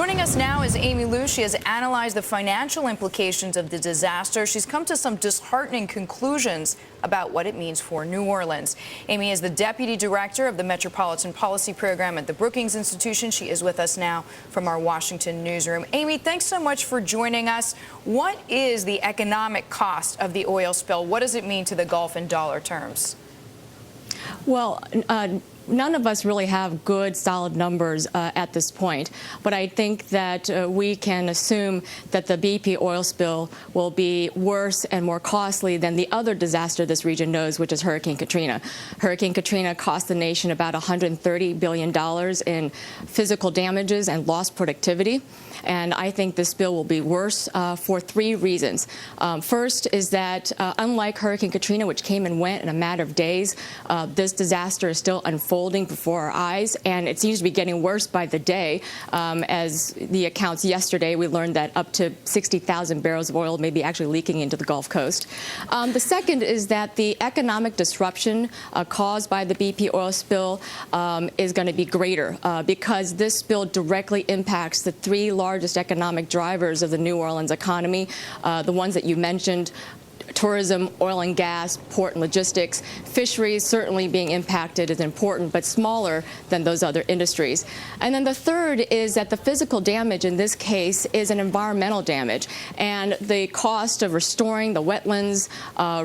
Joining us now is Amy Liu. She has analyzed the financial implications of the disaster. She's come to some disheartening conclusions about what it means for New Orleans. Amy is the Deputy Director of the Metropolitan Policy Program at the Brookings Institution. She is with us now from our Washington newsroom. Amy, thanks so much for joining us. What is the economic cost of the oil spill? What does it mean to the Gulf in dollar terms? Well, none of us really have good, solid numbers at this point, but I think that we can assume that the BP oil spill will be worse and more costly than the other disaster this region knows, which is Hurricane Katrina. Hurricane Katrina cost the nation about $130 billion in physical damages and lost productivity. And I think this bill will be worse for three reasons. First is that unlike Hurricane Katrina, which came and went in a matter of days, this disaster is still unfolding before our eyes, and it seems to be getting worse by the day. As the accounts yesterday, we learned that up to 60,000 barrels of oil may be actually leaking into the Gulf Coast. The second is that the economic disruption caused by the BP oil spill is going to be greater because this spill directly impacts the three largest economic drivers of the New Orleans economy, the ones that you mentioned: tourism, oil and gas, port and logistics. Fisheries certainly being impacted is important, but smaller than those other industries. And then the third is that the physical damage in this case is an environmental damage, and the cost of restoring the wetlands,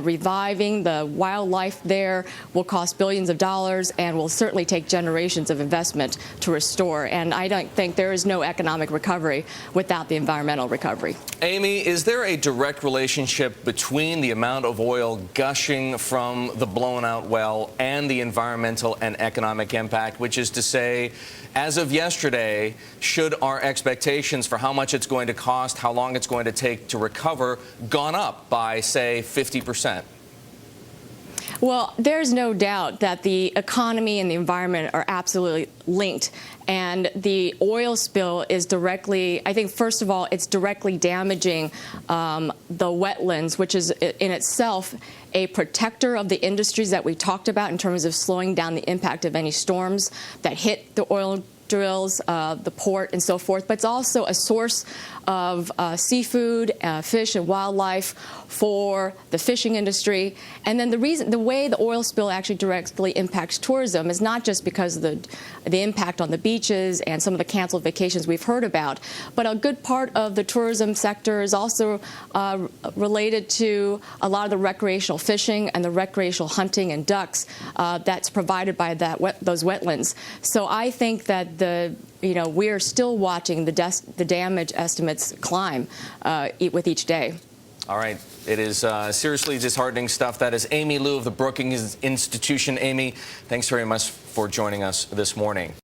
reviving the wildlife there will cost billions of dollars and will certainly take generations of investment to restore. And I don't think there is no economic recovery without the environmental recovery. Amy, is there a direct relationship between the amount of oil gushing from the blown out well and the environmental and economic impact, which is to say, as of yesterday, should our expectations for how much it's going to cost, how long it's going to take to recover, gone up by, say, 50%? Well, there's no doubt that the economy and the environment are absolutely linked. And the oil spill is directly, I think, first of all, it's directly damaging the wetlands, which is in itself a protector of the industries that we talked about in terms of slowing down the impact of any storms that hit the oil drills, the port, and so forth. But it's also a source of seafood, fish, and wildlife for the fishing industry. And then the way the oil spill actually directly impacts tourism is not just because of the impact on the beaches and some of the canceled vacations we've heard about, but a good part of the tourism sector is also related to a lot of the recreational fishing and the recreational hunting and ducks that's provided by those wetlands. So I think that we are still watching the damage estimates climb with each day. All right. It is seriously disheartening stuff. That is Amy Liu of the Brookings Institution. Amy, thanks very much for joining us this morning.